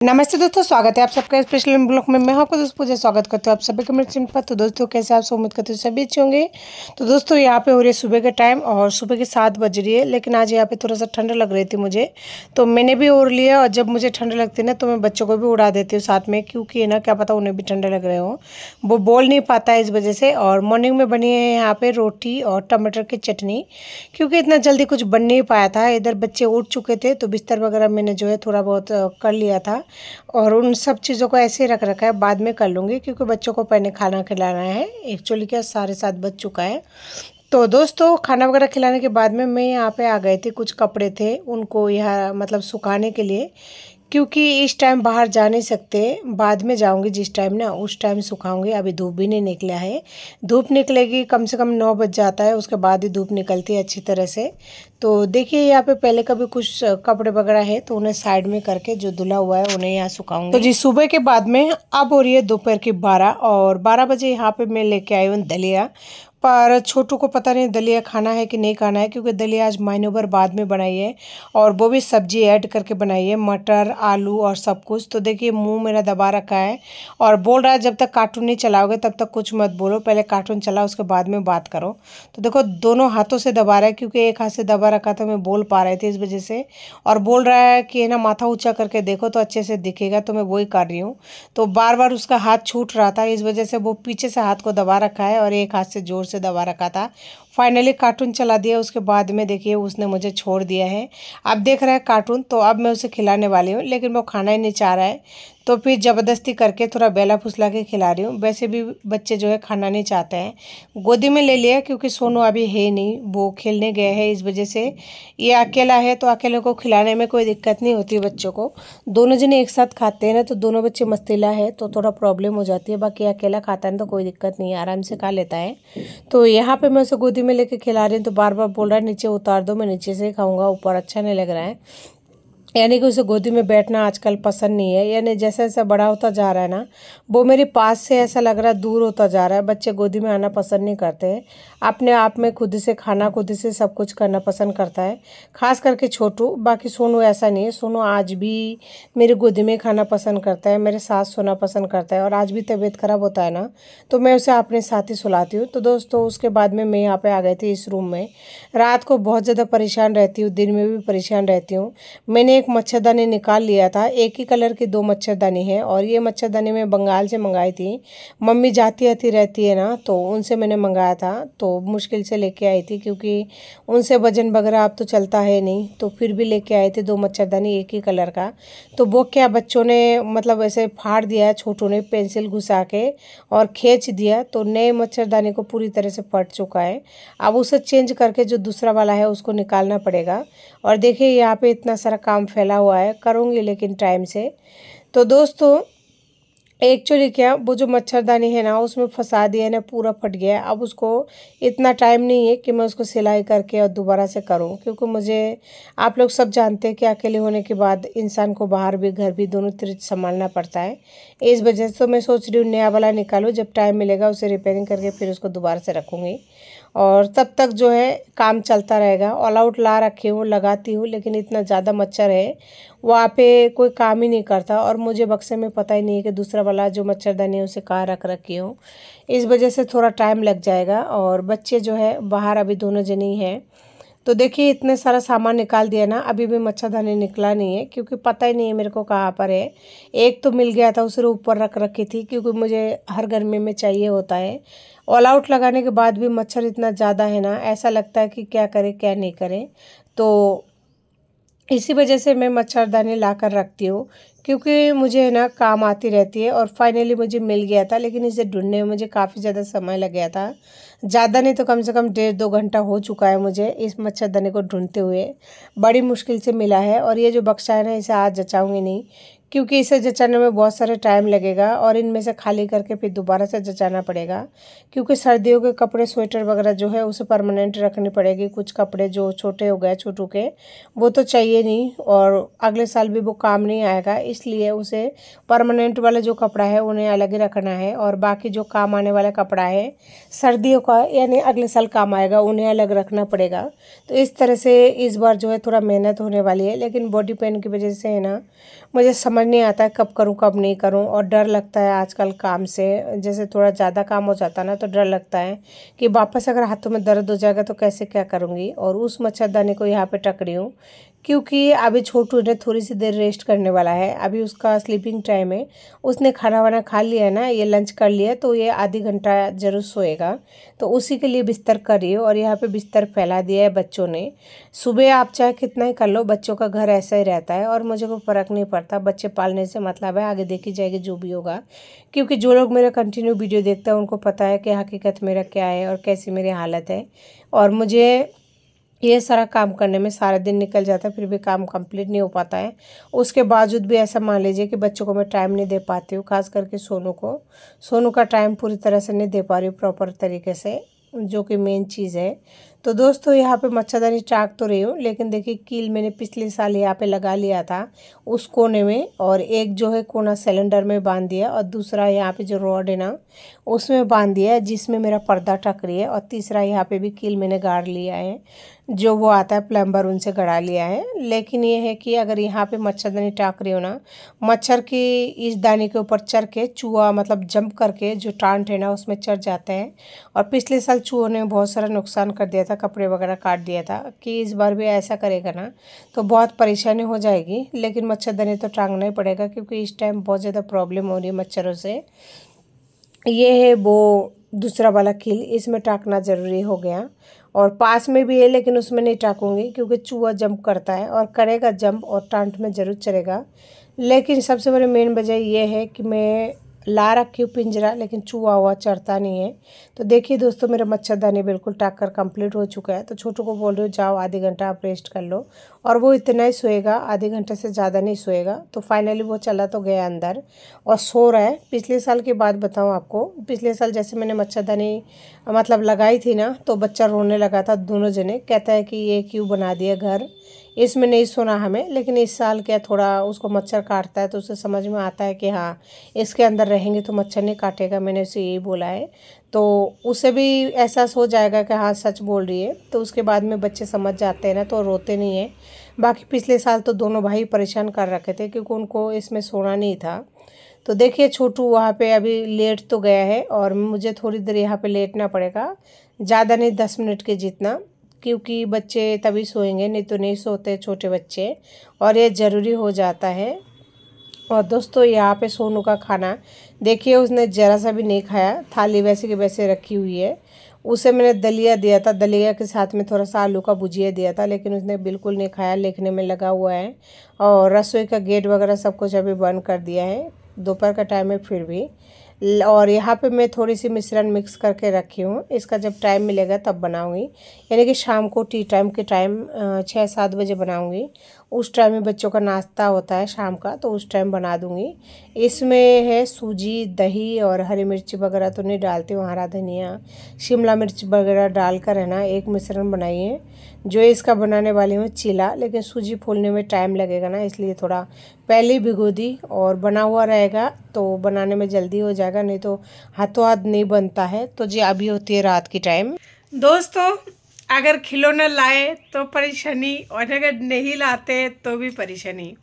नमस्ते दोस्तों, स्वागत है आप सबका स्पेशल ब्लॉग में। मैं आपको दोस्तों पूजा स्वागत करती हूँ आप सभी के मेरे चैनल पर। तो दोस्तों कैसे आप सब उम्मीद करते हो सभी अच्छे होंगे। तो दोस्तों यहाँ पे हो रही है सुबह का टाइम और सुबह के 7 बज रही है, लेकिन आज यहाँ पे थोड़ा सा ठंड लग रही थी मुझे, तो मैंने भी ओढ़ लिया। और जब मुझे ठंड लगती है ना तो मैं बच्चों को भी उड़ा देती हूँ साथ में, क्योंकि ना क्या पता उन्हें भी ठंडे लग रहे हो, वो बोल नहीं पाता है इस वजह से। और मॉर्निंग में बनी है यहाँ पे रोटी और टमाटर की चटनी, क्योंकि इतना जल्दी कुछ बन नहीं पाया था। इधर बच्चे उठ चुके थे तो बिस्तर वगैरह मैंने जो है थोड़ा बहुत कर लिया था, और उन सब चीज़ों को ऐसे ही रख रखा है, बाद में कर लूँगी क्योंकि बच्चों को पहले खाना खिलाना है। एक्चुअली क्या 7:30 बज चुका है। तो दोस्तों खाना वगैरह खिलाने के बाद में मैं यहाँ पे आ गए थे, कुछ कपड़े थे उनको यहाँ मतलब सुखाने के लिए, क्योंकि इस टाइम बाहर जा नहीं सकते। बाद में जाऊंगी जिस टाइम ना, उस टाइम सुखाऊंगी। अभी धूप भी नहीं निकला है, धूप निकलेगी कम से कम 9 बज जाता है, उसके बाद ही धूप निकलती है अच्छी तरह से। तो देखिए यहाँ पे पहले कभी कुछ कपड़े वगैरह है तो उन्हें साइड में करके जो धुला हुआ है उन्हें यहाँ सुखाऊंगी। तो जी सुबह के बाद में अब हो रही है दोपहर की 12 और 12 बजे यहाँ पे मैं लेके आई हूँ दलिया। पर छोटू को पता नहीं दलिया खाना है कि नहीं खाना है, क्योंकि दलिया आज महीनों भर बाद में बनाई है और वो भी सब्जी ऐड करके बनाई है, मटर आलू और सब कुछ। तो देखिए मुंह मेरा दबा रखा है और बोल रहा है जब तक कार्टून नहीं चलाओगे तब तक कुछ मत बोलो, पहले कार्टून चलाओ उसके बाद में बात करो। तो देखो दोनों हाथों से दबा रहा है, क्योंकि एक हाथ से दबा रखा था मैं बोल पा रही थी इस वजह से। और बोल रहा है कि ना माथा ऊंचा करके देखो तो अच्छे से दिखेगा, तो मैं वही कर रही हूँ। तो बार बार उसका हाथ छूट रहा था, इस वजह से वो पीछे से हाथ को दबा रखा है और एक हाथ से जोर से दबा रखा था। फाइनली कार्टून चला दिया, उसके बाद में देखिए उसने मुझे छोड़ दिया है। अब देख रहा है कार्टून, तो अब मैं उसे खिलाने वाली हूँ, लेकिन वो खाना ही नहीं चाह रहा है, तो फिर ज़बरदस्ती करके थोड़ा बेला फुसला के खिला रही हूँ। वैसे भी बच्चे जो है खाना नहीं चाहते हैं। गोदी में ले लिया क्योंकि सोनू अभी है नहीं, वो खेलने गए हैं, इस वजह से ये अकेला है। तो अकेले को खिलाने में कोई दिक्कत नहीं होती बच्चों को, दोनों जने एक साथ खाते हैं ना, तो दोनों बच्चे मस्तीला है तो थोड़ा प्रॉब्लम हो जाती है। बाकी अकेला खाता है तो कोई दिक्कत नहीं है, आराम से खा लेता है। तो यहाँ पे मैं उसे गोदी में लेके खिला रही हूँ, तो बार बार बोल रहा है नीचे उतार दो, मैं नीचे से ही खाऊंगा, ऊपर अच्छा नहीं लग रहा है। यानी कि उसे गोदी में बैठना आजकल पसंद नहीं है। यानी जैसा जैसा बड़ा होता जा रहा है ना, वो मेरे पास से ऐसा लग रहा है दूर होता जा रहा है। बच्चे गोदी में आना पसंद नहीं करते हैं, अपने आप में खुद से खाना खुद से सब कुछ करना पसंद करता है, खास करके छोटू। बाकी सोनू ऐसा नहीं है, सोनू आज भी मेरी गोदी में खाना पसंद करता है, मेरे साथ सोना पसंद करता है। और आज भी तबीयत खराब होता है ना तो मैं उसे अपने साथ ही सुलाती हूँ। तो दोस्तों उसके बाद में मैं यहाँ पे आ गई थी इस रूम में। रात को बहुत ज़्यादा परेशान रहती हूँ, दिन में भी परेशान रहती हूँ। मैंने एक मच्छरदानी निकाल लिया था, एक ही कलर की 2 मच्छरदानी है, और ये मच्छरदानी मैं बंगाल से मंगाई थी। मम्मी जाती आती रहती है ना, तो उनसे मैंने मंगाया था, तो मुश्किल से लेके आई थी, क्योंकि उनसे वजन वगैरह अब तो चलता है नहीं, तो फिर भी लेके आए थे 2 मच्छरदानी एक ही कलर का। तो वो क्या बच्चों ने मतलब ऐसे फाड़ दिया, छोटू ने पेंसिल घुसा के और खींच दिया, तो नए मच्छरदानी को पूरी तरह से फट चुका है। अब उसे चेंज करके जो दूसरा वाला है उसको निकालना पड़ेगा। और देखिए यहाँ पे इतना सारा काम फैला हुआ है, करूँगी लेकिन टाइम से। तो दोस्तों एक्चुअली क्या, वो जो मच्छरदानी है ना उसमें फंसा दिया है ना, पूरा फट गया है। अब उसको इतना टाइम नहीं है कि मैं उसको सिलाई करके और दोबारा से करूं, क्योंकि मुझे आप लोग सब जानते हैं कि अकेले होने के बाद इंसान को बाहर भी घर भी दोनों तरफ संभालना पड़ता है। इस वजह से तो मैं सोच रही हूँ नया वाला निकालूँ, जब टाइम मिलेगा उसे रिपेयरिंग करके फिर उसको दोबारा से रखूँगी, और तब तक जो है काम चलता रहेगा। ऑल आउट ला रखी हूँ, लगाती हूँ, लेकिन इतना ज़्यादा मच्छर है वहाँ पे कोई काम ही नहीं करता। और मुझे बक्से में पता ही नहीं है कि दूसरा वाला जो मच्छरदानी है उसे कहाँ रख रखी हूँ, इस वजह से थोड़ा टाइम लग जाएगा। और बच्चे जो है बाहर अभी दोनों जने ही हैं। तो देखिए इतने सारा सामान निकाल दिया ना, अभी भी मच्छरदानी निकला नहीं है, क्योंकि पता ही नहीं है मेरे को कहाँ पर है। एक तो मिल गया था, उसे ऊपर रख रखी थी, क्योंकि मुझे हर गर्मी में चाहिए होता है। ऑल आउट लगाने के बाद भी मच्छर इतना ज़्यादा है ना, ऐसा लगता है कि क्या करें क्या नहीं करें। तो इसी वजह से मैं मच्छरदानी ला कर रखती हूँ, क्योंकि मुझे है ना काम आती रहती है। और फाइनली मुझे मिल गया था, लेकिन इसे ढूंढने में मुझे काफ़ी ज़्यादा समय लग गया था, ज़्यादा नहीं तो कम से कम 1.5-2 घंटा हो चुका है मुझे इस मच्छरदानी को ढूंढते हुए। बड़ी मुश्किल से मिला है। और ये जो बक्सा है ना इसे आज जचाऊँगी नहीं, क्योंकि इसे जचाने में बहुत सारे टाइम लगेगा, और इनमें से खाली करके फिर दोबारा से जचाना पड़ेगा, क्योंकि सर्दियों के कपड़े स्वेटर वगैरह जो है उसे परमानेंट रखनी पड़ेगी। कुछ कपड़े जो छोटे हो गए छोटू के, वो तो चाहिए नहीं, और अगले साल भी वो काम नहीं आएगा, इसलिए उसे परमानेंट वाला जो कपड़ा है उन्हें अलग ही रखना है। और बाकी जो काम आने वाला कपड़ा है सर्दियों का, यानी अगले साल काम आएगा, उन्हें अलग रखना पड़ेगा। तो इस तरह से इस बार जो है थोड़ा मेहनत होने वाली है, लेकिन बॉडी पेन की वजह से है ना मुझे समझ नहीं आता है कब करूं कब नहीं करूं, और डर लगता है आजकल काम से। जैसे थोड़ा ज़्यादा काम हो जाता है ना, तो डर लगता है कि वापस अगर हाथों में दर्द हो जाएगा तो कैसे क्या करूंगी। और उस मच्छरदानी को यहाँ पे टक रही हूँ, क्योंकि अभी छोटू ने थोड़ी सी देर रेस्ट करने वाला है। अभी उसका स्लीपिंग टाइम है, उसने खाना वाना खा लिया है ना, ये लंच कर लिया, तो ये आधी घंटा जरूर सोएगा। तो उसी के लिए बिस्तर कर रही हूँ। और यहाँ पे बिस्तर फैला दिया है बच्चों ने। सुबह आप चाहे कितना ही कर लो, बच्चों का घर ऐसा ही रहता है और मुझे कोई फ़र्क नहीं पड़ता। बच्चे पालने से मतलब है, आगे देखी जाएगी जो भी होगा। क्योंकि जो लोग मेरा कंटिन्यू वीडियो देखते हैं उनको पता है कि हकीकत मेरा क्या है और कैसी मेरी हालत है। और मुझे ये सारा काम करने में सारा दिन निकल जाता है, फिर भी काम कंप्लीट नहीं हो पाता है। उसके बावजूद भी ऐसा मान लीजिए कि बच्चों को मैं टाइम नहीं दे पाती हूँ, खास करके सोनू को। सोनू का टाइम पूरी तरह से नहीं दे पा रही हूँ प्रॉपर तरीके से, जो कि मेन चीज़ है। तो दोस्तों यहाँ पे मच्छरदानी चाक तो रही हूँ, लेकिन देखिए कील मैंने पिछले साल यहाँ पे लगा लिया था उस कोने में, और एक जो है कोना सिलेंडर में बांध दिया, और दूसरा यहाँ पे जो रॉड है ना उसमें बांध दिया है, जिसमें मेरा पर्दा टक रही है। और तीसरा यहाँ पे भी कील मैंने गाड़ लिया है, जो वो आता है प्लम्बर, उनसे गड़ा लिया है। लेकिन ये है कि अगर यहाँ पे मच्छरदानी टाक रही हो ना, मच्छर की इस दाने के ऊपर चढ़ के चूहा मतलब जंप करके जो टांट है ना उसमें चढ़ जाता है। और पिछले साल चूहों ने बहुत सारा नुकसान कर दिया था, कपड़े वगैरह काट दिया था। कि इस बार भी ऐसा करेगा ना तो बहुत परेशानी हो जाएगी। लेकिन मच्छरदानी तो टांगना ही पड़ेगा, क्योंकि इस टाइम बहुत ज़्यादा प्रॉब्लम हो रही है मच्छरों से। ये है वो दूसरा वाला कील, इसमें टाकना ज़रूरी हो गया। और पास में भी है, लेकिन उसमें नहीं टाकूंगी क्योंकि चूहा जंप करता है और करेगा जंप और टांट में ज़रूर चलेगा। लेकिन सबसे बड़ी मेन वजह ये है कि मैं ला रखी हूँ पिंजरा, लेकिन चूहा हुआ चढ़ता नहीं है। तो देखिए दोस्तों, मेरा मच्छरदानी बिल्कुल टाक कर कंप्लीट हो चुका है। तो छोटू को बोल रही हूँ जाओ आधे घंटा आप रेस्ट कर लो, और वो इतना ही सोएगा, आधे घंटे से ज़्यादा नहीं सोएगा। तो फाइनली वो चला तो गया अंदर और सो रहा है। पिछले साल की बात बताऊँ आपको, पिछले साल जैसे मैंने मच्छरदानी मतलब लगाई थी ना, तो बच्चा रोने लगा था, दोनों जने। कहता है कि ये क्यों बना दिया घर, इसमें नहीं सोना हमें। लेकिन इस साल क्या थोड़ा उसको मच्छर काटता है, तो उसे समझ में आता है कि हाँ इसके अंदर रहेंगे तो मच्छर नहीं काटेगा। मैंने उसे यही बोला है, तो उसे भी एहसास हो जाएगा कि हाँ सच बोल रही है। तो उसके बाद में बच्चे समझ जाते हैं ना, तो रोते नहीं हैं। बाकी पिछले साल तो दोनों भाई परेशान कर रखे थे, क्योंकि उनको इसमें सोना नहीं था। तो देखिए छोटू वहाँ पे अभी लेट तो गया है, और मुझे थोड़ी देर यहाँ पे लेटना पड़ेगा, ज़्यादा नहीं 10 मिनट के जितना, क्योंकि बच्चे तभी सोएंगे, नहीं तो नहीं सोते छोटे बच्चे, और ये ज़रूरी हो जाता है। और दोस्तों यहाँ पे सोनू का खाना देखिए, उसने ज़रा सा भी नहीं खाया, थाली वैसे की वैसे रखी हुई है। उसे मैंने दलिया दिया था, दलिया के साथ में थोड़ा सा आलू का भुजिया दिया था, लेकिन उसने बिल्कुल नहीं खाया, लिखने में लगा हुआ है। और रसोई का गेट वगैरह सब कुछ अभी बंद कर दिया है, दोपहर का टाइम है फिर भी। और यहाँ पे मैं थोड़ी सी मिश्रण मिक्स करके रखी हूँ, इसका जब टाइम मिलेगा तब बनाऊँगी। यानी कि शाम को टी टाइम के टाइम 6-7 बजे बनाऊँगी। उस टाइम में बच्चों का नाश्ता होता है शाम का, तो उस टाइम बना दूँगी। इसमें है सूजी, दही और हरी मिर्च वगैरह तो नहीं डालती हूँ, हरा धनिया, शिमला मिर्च वगैरह डालकर है ना एक मिश्रण बनाइए। जो इसका बनाने वाली हूँ चीला, लेकिन सूजी फूलने में टाइम लगेगा ना, इसलिए थोड़ा पहले ही भिगो दी। और बना हुआ रहेगा तो बनाने में जल्दी हो जाएगा, नहीं तो हाथों हाथ नहीं बनता है। तो जी अभी होती है रात की टाइम। दोस्तों अगर खिलौना लाए तो परेशानी, और अगर नहीं लाते तो भी परेशानी।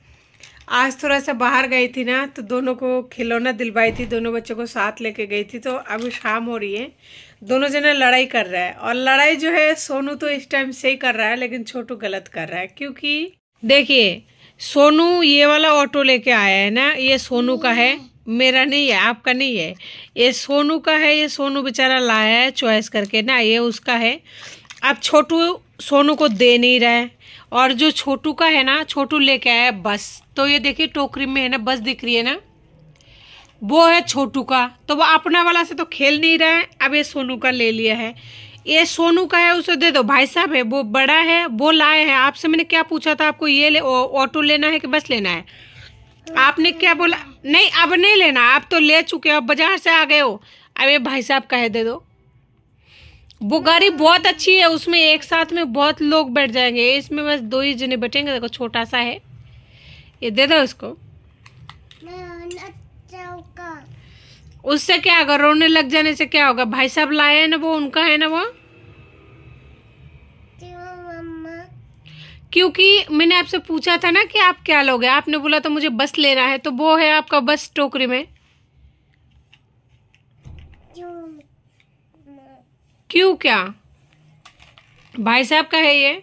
आज थोड़ा सा बाहर गई थी ना, तो दोनों को खिलौना दिलवाई थी, दोनों बच्चों को साथ लेके गई थी। तो अभी शाम हो रही है, दोनों जने लड़ाई कर रहा है। और लड़ाई जो है सोनू तो इस टाइम सही कर रहा है, लेकिन छोटू गलत कर रहा है। क्योंकि देखिए सोनू ये वाला ऑटो लेके आया है ना, ये सोनू का है, मेरा नहीं है, आपका नहीं है, ये सोनू का है। ये सोनू बेचारा लाया है चॉइस करके ना, ये उसका है। अब छोटू सोनू को दे नहीं रहा है, और जो छोटू का है ना, छोटू लेके आया है बस। तो ये देखिए टोकरी में है ना बस दिख रही है ना, वो है छोटू का। तो वो अपना वाला से तो खेल नहीं रहा है, अब ये सोनू का ले लिया है। ये सोनू का है, उसे दे दो। भाई साहब है वो बड़ा है, वो लाए हैं। आपसे मैंने क्या पूछा था, आपको ये ऑटो लेना है कि बस लेना है? आपने क्या बोला? नहीं अब नहीं लेना, आप तो ले चुके हो, बाजार से आ गए हो। अब ये भाई साहब का है, दे दो। वो गाड़ी बहुत अच्छी है, उसमें एक साथ में बहुत लोग बैठ जाएंगे, इसमें बस 2 ही जने बैठेंगे। देखो छोटा सा है, ये दे दो उसको। उससे क्या होगा, रोने लग जाने से क्या होगा? भाई साहब लाए हैं ना, वो उनका है ना। वो क्योंकि मैंने आपसे पूछा था ना कि आप क्या लोगे, आपने बोला था मुझे बस लेना है, तो वो है आपका बस टोकरी में। क्यों, क्या भाई साहब का है ये?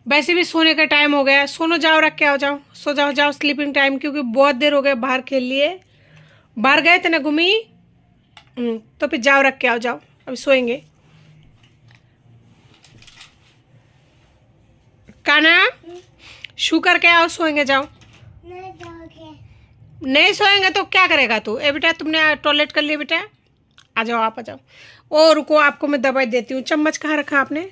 वैसे भी सोने का टाइम हो गया, सोनो, जाओ रख के आओ, जाओ सो जाओ, जाओ स्लीपिंग टाइम, क्योंकि बहुत देर हो गया बाहर खेल लिए, बाहर गए थे ना घूमी। तो फिर जाओ रख के आओ, जाओ अभी सोएंगे। काना शू करके आओ, सोएंगे, जाओ। नहीं सोएंगे तो क्या करेगा तू? ए बेटा तुमने टॉयलेट कर लिया बेटा, आ जाओ, आप आ जाओ। ओ रुको, आपको मैं दवाई देती हूँ। चम्मच कहाँ रखा आपने?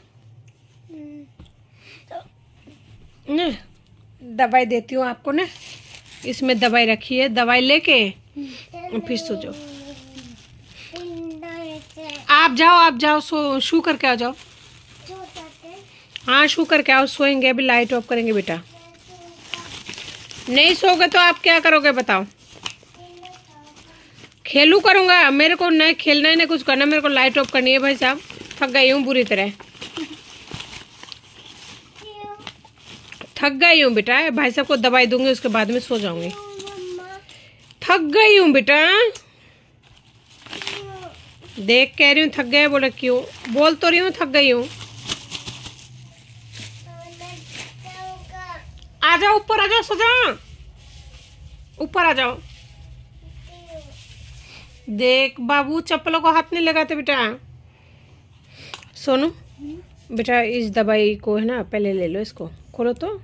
दवाई देती हूँ आपको ना, इसमें दवाई रखी है, दवाई लेके फिर सो जाओ। आप जाओ शू करके आ जाओ। हाँ शू करके आओ, सोएंगे, अभी लाइट ऑफ करेंगे बेटा। नहीं सोओगे तो आप क्या करोगे बताओ? खेलू करूँगा, मेरे को नहीं खेलना है ना कुछ करना, मेरे को लाइट ऑफ करनी है भाई साहब, थक गई हूँ बुरी तरह, थक गई हूँ बेटा। भाई साहब को दवाई दूंगी, उसके बाद में सो जाऊंगी। थक गई हूँ बेटा, देख कह रही हूँ थक गए, बोले क्यों? बोल तो रही हूँ थक गई हूँ। आ जाओ ऊपर, आ जाओ, सो जाओ, ऊपर आ जाओ। देख बाबू, चप्पलों को हाथ नहीं लगाते बेटा। सोनू बेटा, इस दवाई को है ना, पहले ले लो, इसको खोलो तो।